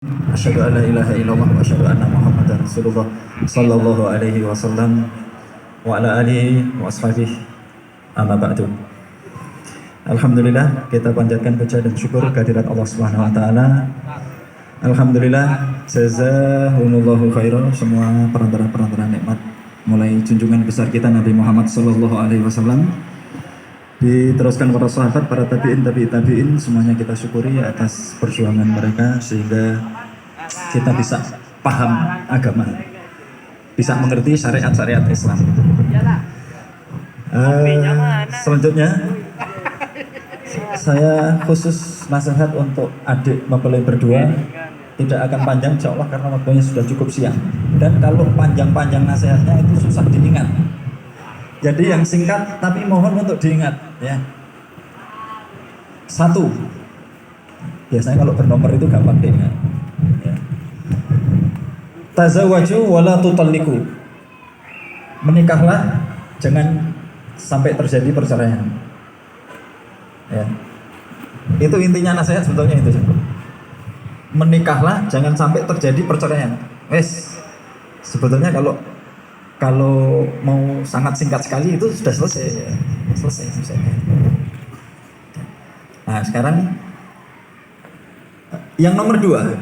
Asyhadu an la ilaha illallah wa asyhadu anna Muhammadar Rasulullah sallallahu alaihi wasallam wa ala alihi wa ashabihi amma ba'du. Alhamdulillah, kita panjatkan puja dan syukur kehadirat Allah Subhanahu wa taala. Alhamdulillah, jazahumullahu khairan semua perantara-perantara nikmat, mulai junjungan besar kita Nabi Muhammad sallallahu alaihi wasallam, diteruskan para sahabat, para tabi'in, semuanya kita syukuri atas perjuangan mereka sehingga kita bisa paham agama, bisa mengerti syariat-syariat Islam. Selanjutnya saya khusus nasihat untuk adik mempelai berdua, tidak akan panjang insyaallah karena waktunya sudah cukup siang, dan kalau panjang-panjang nasihatnya itu susah diingat. Jadi yang singkat tapi mohon untuk diingat ya. Satu, biasanya kalau bernomor itu gampang diingat ya. Tazawwaju wala tutalliqu. Menikahlah, jangan sampai terjadi perceraian ya. Itu intinya nasihat sebetulnya itu. Menikahlah, jangan sampai terjadi perceraian. Wes, sebetulnya kalau mau sangat singkat sekali itu sudah selesai. Nah sekarang yang nomor dua,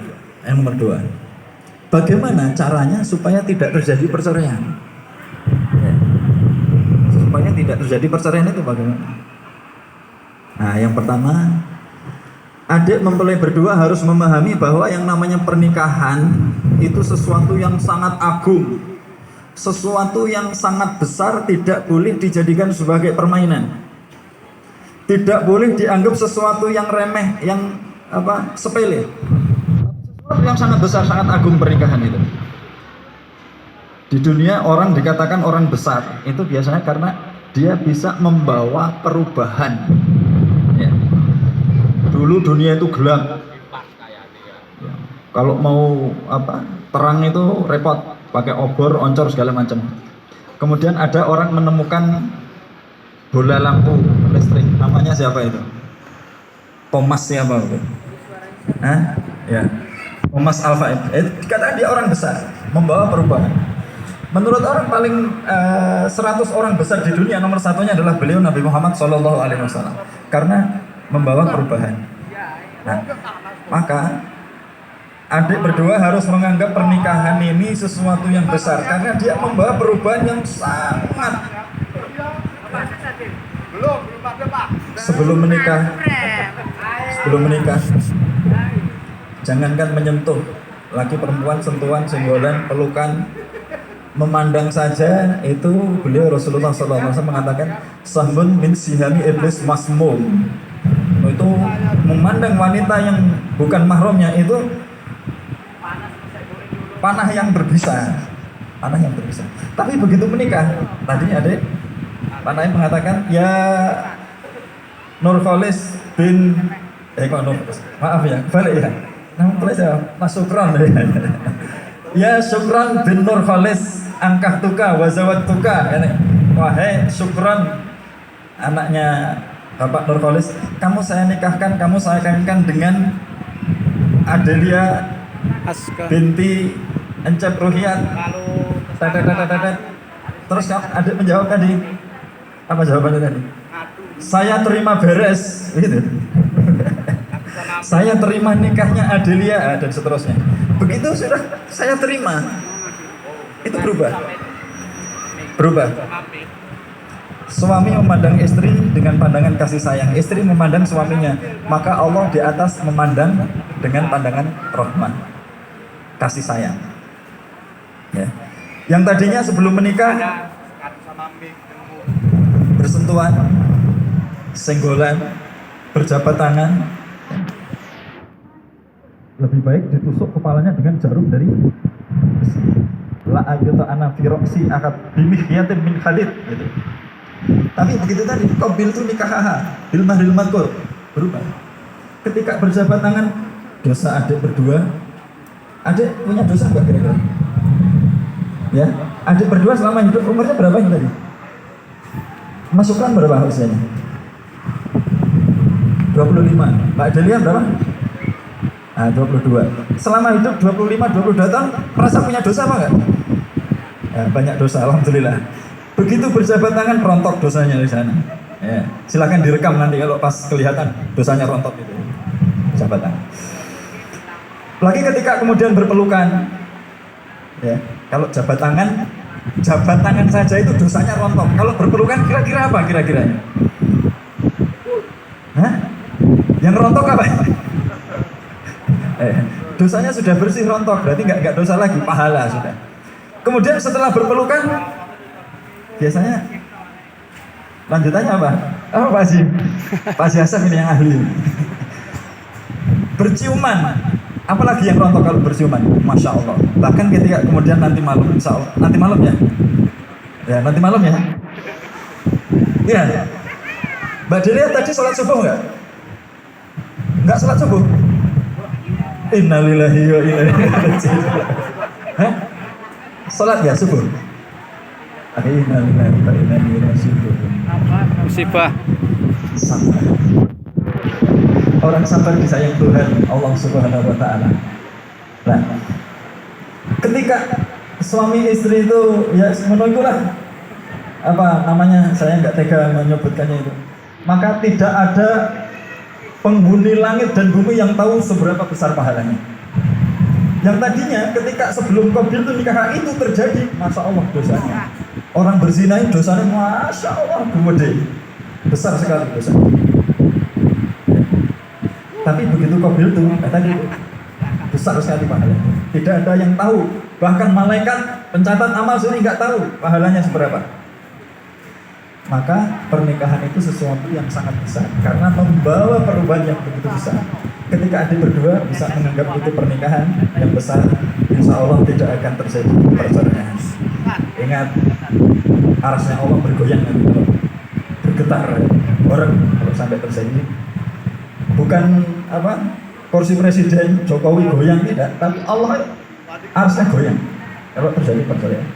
bagaimana caranya supaya tidak terjadi perceraian? Ya. Supaya tidak terjadi perceraian itu bagaimana? Nah yang pertama, adik mempelai berdua harus memahami bahwa yang namanya pernikahan itu sesuatu yang sangat agung, sesuatu yang sangat besar, tidak boleh dijadikan sebagai permainan, tidak boleh dianggap sesuatu yang remeh, yang sepele. Sesuatu yang sangat besar, sangat agung pernikahan itu. Di dunia orang dikatakan orang besar itu biasanya karena dia bisa membawa perubahan ya. Dulu dunia itu gelap ya. Kalau mau terang itu repot, pakai obor, oncor segala macam. Kemudian ada orang menemukan bola lampu listrik, namanya siapa itu? Thomas siapa itu? Ya. Thomas Alva Edison. Dikatakan dia orang besar, membawa perubahan. Menurut orang paling 100 orang besar di dunia, nomor satunya adalah beliau Nabi Muhammad SAW, karena membawa perubahan. Nah, maka adik berdua harus menganggap pernikahan ini sesuatu yang besar karena dia membawa perubahan yang sangat. Sebelum menikah, jangankan menyentuh, laki perempuan, sentuhan, senggolan, pelukan, memandang saja itu beliau Rasulullah SAW mengatakan sahmun min sihami iblis masmum. Itu memandang wanita yang bukan mahramnya itu panah yang berbisa. Tapi begitu menikah, tadi adik panahnya mengatakan ya Nurkholis bin maaf ya, balik ya. Nama tulis ya, Mas Sukron ya. Ya Sukron bin Nurkholis angkah tuka wazawat tuka. Wahai Sukron, anaknya Bapak Nurkholis, kamu saya nikahkan, kamu saya kawinkan dengan Adelia binti Encep Ruhiyat. Terus adik menjawab tadi, apa jawabannya tadi? Saya terima beres, gitu. Saya terima nikahnya Adelia dan seterusnya. Begitu sudah saya terima, itu berubah. Suami memandang istri dengan pandangan kasih sayang, istri memandang suaminya, maka Allah di atas memandang dengan pandangan rahmat, kasih sayang ya. Yang tadinya sebelum menikah bersentuhan, senggolan, berjabat tangan, lebih baik ditusuk kepalanya dengan jarum dari besi. La ayyuta ana fi ra'si akad bimihyatin min khalid gitu. Tapi begitu tadi, qabil tu nikahaha bil mahril madkur, berubah. Ketika berjabat tangan, dosa adik berdua. Adik punya dosa enggak kira-kira? Ya, adik berdua selama hidup umurnya berapa ini tadi? Masukkan berapa usianya? 25. Mbak Delia berapa? Nah, 22. Selama hidup 25-22 tahun merasa punya dosa apa enggak? Ya, banyak dosa, alhamdulillah. Begitu berjabat tangan rontok dosanya di sana. Ya, silakan direkam nanti kalau pas kelihatan dosanya rontok itu. Jabat tangan. Lagi ketika kemudian berpelukan, ya, kalau jabat tangan saja itu dosanya rontok. Kalau berpelukan kira-kira apa kira-kira? Hah? Yang rontok apa? Dosanya sudah bersih rontok, berarti nggak dosa lagi, pahala sudah. Kemudian setelah berpelukan, biasanya lanjutannya apa? Oh, Pak Haji, Pak Haji Hasan ini yang ahli. Berciuman, apalagi yang rontok kalau berciuman, masya Allah. Bahkan ketika kemudian nanti malam, insya Allah, nanti malam ya, nanti malam ya. Iya, Mbak Delia tadi sholat subuh nggak? Nggak sholat subuh? Innalillahi wa inna ilaihi raji'un. Hah? Sholat ya subuh? Innalillahi wa inna ilaihi raji'un. Musibah. Sabar. Orang sabar disayang Tuhan Allah Subhanahu wa taala. Nah, ketika suami istri itu ya menunggulah apa namanya, saya nggak tega menyebutkannya itu. Maka tidak ada penghuni langit dan bumi yang tahu seberapa besar pahalanya. Yang tadinya ketika sebelum Qabil itu nikah itu terjadi, masya Allah dosanya. Orang berzina itu dosanya masya Allah gede, besar sekali dosanya. Tapi begitu Qabil itu tadi besar sekali pahalanya. Tidak ada yang tahu, bahkan malaikat pencatat amal sini nggak tahu pahalanya seberapa. Maka pernikahan itu sesuatu yang sangat besar karena membawa perubahan yang begitu besar. Ketika adik berdua bisa menganggap itu pernikahan yang besar, insya Allah tidak akan terjadi perceraian. Ingat, arasnya Allah bergoyang nanti kalau bergetar orang kalau sampai terjadi. Bukan apa kursi presiden Jokowi goyang, tidak, tapi Allah arasnya goyang kalau terjadi perceraian.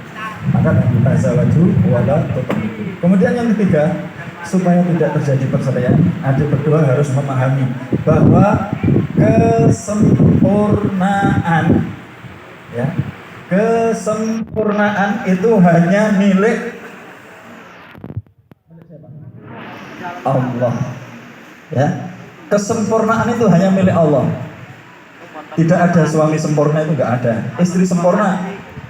Maka kita zawaju wala tuqnitu. Kemudian yang ketiga, supaya tidak terjadi perceraian, adik berdua harus memahami bahwa kesempurnaan, ya, kesempurnaan itu hanya milik Allah. Ya, kesempurnaan itu hanya milik Allah. Tidak ada suami sempurna, itu nggak ada. Istri sempurna,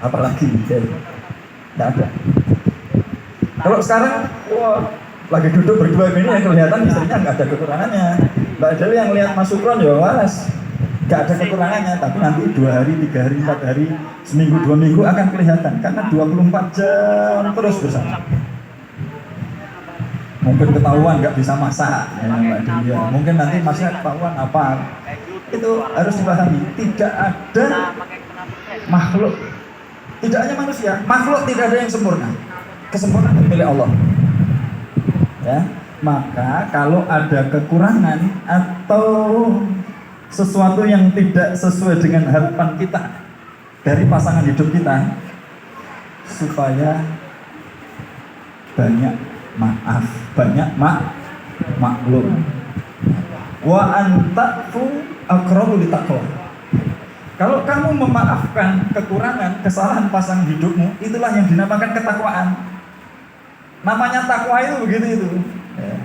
apalagi nggak ada. Kalau sekarang, wah, lagi duduk berdua ini yang kelihatan istrinya nggak ada kekurangannya. Mbak Adel yang lihat Mas Sukron ya waras, nggak ada kekurangannya. Tapi nanti 2 hari, 3 hari, 4 hari, seminggu, 2 minggu akan kelihatan karena 24 jam terus bersama. Mungkin ketahuan nggak bisa masak, ya, Mbak Delia. Mungkin nanti masnya ketahuan apa. Itu harus dipahami. Tidak ada makhluk, tidak hanya manusia, makhluk tidak ada yang sempurna. Kesempurnaan milik Allah. Ya, maka kalau ada kekurangan atau sesuatu yang tidak sesuai dengan harapan kita dari pasangan hidup kita, supaya banyak maaf, banyak maklum. Wa antafu aqrabu litaqwa. Kalau kamu memaafkan kekurangan, kesalahan pasangan hidupmu, itulah yang dinamakan ketakwaan. Namanya takwa itu begitu itu. Ya.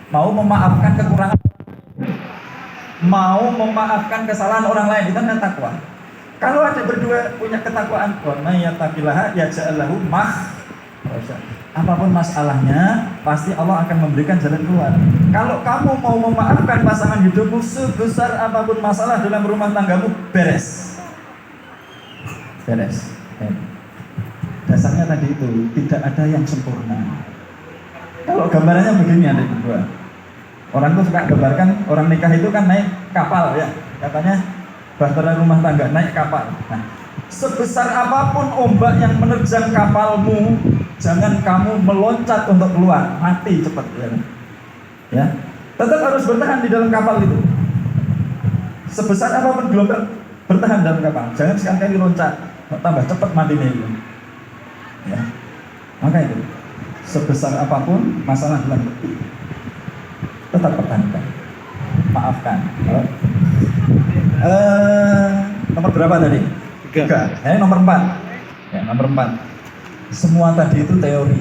Mau memaafkan kekurangan, mau memaafkan kesalahan orang lain, itu namanya takwa. Kalau ada berdua punya ketakwaan, wa may yattaqillaha yaj'al lahu makhraja. Apapun masalahnya, pasti Allah akan memberikan jalan keluar. Kalau kamu mau memaafkan pasangan hidupmu, sebesar apapun masalah dalam rumah tanggamu, beres. Beres. Dasarnya tadi itu, tidak ada yang sempurna. Kalau gambarannya begini adik berdua, orang tuh suka gambarkan orang nikah itu kan naik kapal ya, katanya bahtera rumah tangga naik kapal. Nah, sebesar apapun ombak yang menerjang kapalmu, jangan kamu meloncat untuk keluar, mati cepat ya. Ya, tetap harus bertahan di dalam kapal itu. Sebesar apapun gelombang, bertahan dalam kapal, jangan sekali-kali loncat, tambah cepat matinya itu. Ya, maka itu sebesar apapun masalah dalam hidup, tetap pertahankan, maafkan. Nomor berapa tadi? Tiga. Nomor 4. Ya, nomor 4. Semua tadi itu teori.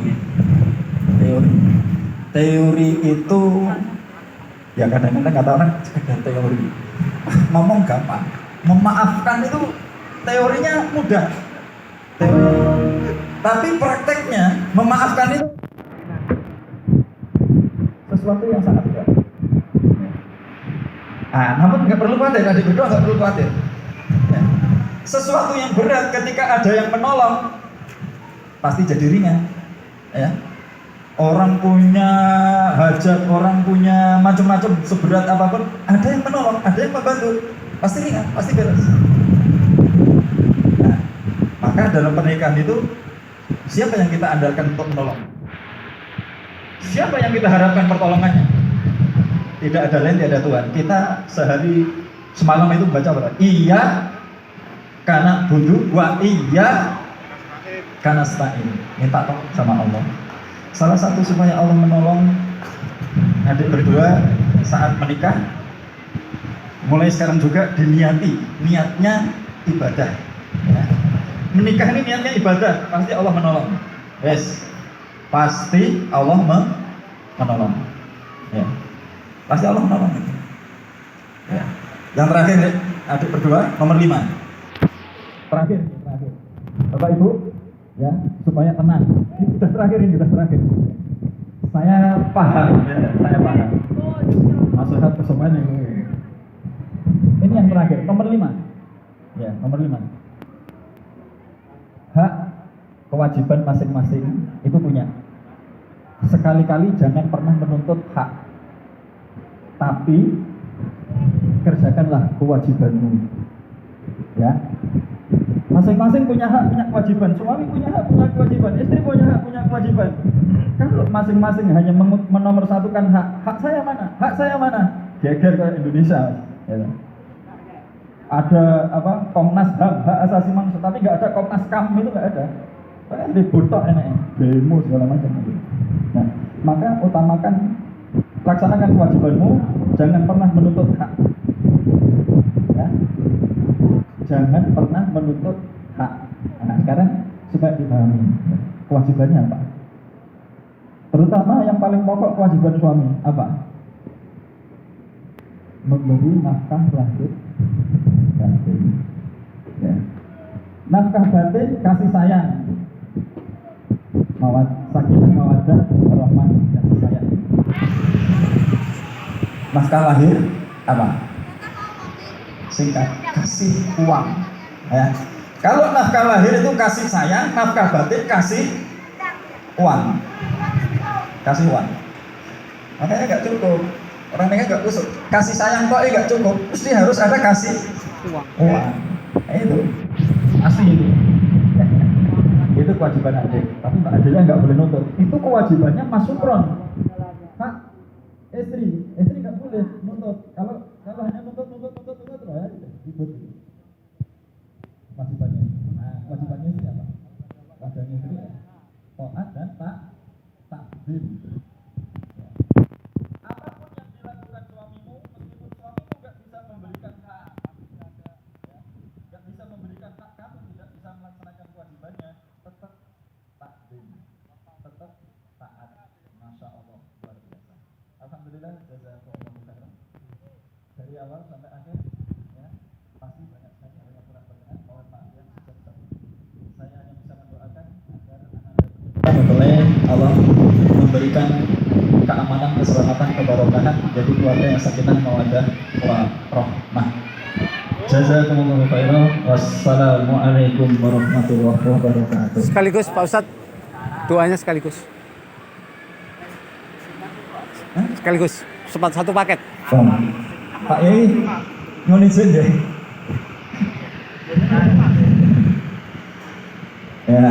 Teori itu ya kadang-kadang kata orang sekedar teori. Ngomong gampang. Memaafkan itu teorinya mudah. Tapi prakteknya memaafkan itu sesuatu yang sangat berat. Namun nggak perlu khawatir, adik berdua nggak perlu khawatir. Ya. Sesuatu yang berat ketika ada yang menolong pasti jadi ringan. Ya. Orang punya hajat, orang punya macam-macam seberat apapun, ada yang menolong, ada yang membantu, pasti ringan, pasti beres. Nah, maka dalam pernikahan itu siapa yang kita andalkan untuk menolong? Siapa yang kita harapkan pertolongannya? Tidak ada lain, tidak ada Tuhan. Kita semalam itu baca apa? Iya karena butuh, wa iya karena stain. Minta tolong sama Allah. Salah satu supaya Allah menolong adik berdua saat menikah, mulai sekarang juga diniati, niatnya ibadah. Ya. Menikah ini niatnya ibadah, pasti Allah menolong. Yes, pasti Allah menolong. Ya. Pasti Allah menolong. Ya. Yang terakhir, adik berdua, nomor 5. Terakhir. Bapak Ibu, ya, supaya tenang. Ini sudah terakhir. Saya paham. Maksudnya kesemuanya ini. Ini yang terakhir, nomor 5. Ya, nomor 5. Hak kewajiban masing-masing itu punya. Sekali-kali jangan pernah menuntut hak. Tapi kerjakanlah kewajibanmu. Ya. Masing-masing punya hak, punya kewajiban. Suami punya hak, punya kewajiban. Istri punya hak, punya kewajiban. Kalau masing-masing hanya menomorsatukan hak saya mana? Hak saya mana? Geger ke Indonesia. Ya. Ada Komnas HAM, hak asasi manusia, tapi nggak ada Komnas KAM, itu nggak ada. Kayak ribut tok enaknya, demo segala macam. Nah, maka utamakan, laksanakan kewajibanmu, jangan pernah menuntut hak. Ya. Jangan pernah menuntut hak. Nah, sekarang supaya dipahami kewajibannya apa. Terutama yang paling pokok kewajiban suami apa? Memberi nafkah lahir batin. Ya. Nafkah batin kasih sayang. Sakinah mawaddah warahmah, kasih sayang. Nafkah lahir apa? Singkat, kasih uang. Ya. Kalau nafkah lahir itu kasih sayang, nafkah batin kasih uang. Kasih uang. Makanya nggak cukup. Orang ini nggak kusuk. Kasih sayang kok nggak cukup. Mesti harus ada kasih uang. Nah, itu asli itu. Itu kewajiban adik. Tapi Mbak Adilnya nggak boleh nuntut. Itu kewajibannya Mas Supron. Hak istri nggak boleh nuntut. Kalau hanya nuntut ya ribut. Kewajibannya. Nah, kewajibannya istri apa? Kewajibannya istri taat dan takdir. Apapun yang dilakukan suamimu, meskipun suamimu nggak bisa memberikan hak, nggak bisa memberikan hak, kamu tidak bisa melaksanakan kewajibannya, tetap takdir, tetap taat. Masya Allah, luar biasa. Alhamdulillah, jazakallahu khairan. Dari awal sampai akhir, ya, pasti banyak sekali hal yang kurang berkenan. Mohon maaf yang sebesar-besarnya. Saya hanya bisa mendoakan agar anak-anak Allah memberikan keamanan, keselamatan, kebarokahan, jadi keluarga yang sakinah, mawaddah, warahmah. Jazakumullahu khairan. Wassalamualaikum warahmatullahi wabarakatuh. Sekaligus Pak Ustadz, doanya sekaligus. Sekaligus, satu paket. Pak Yai, nyuwun izin deh.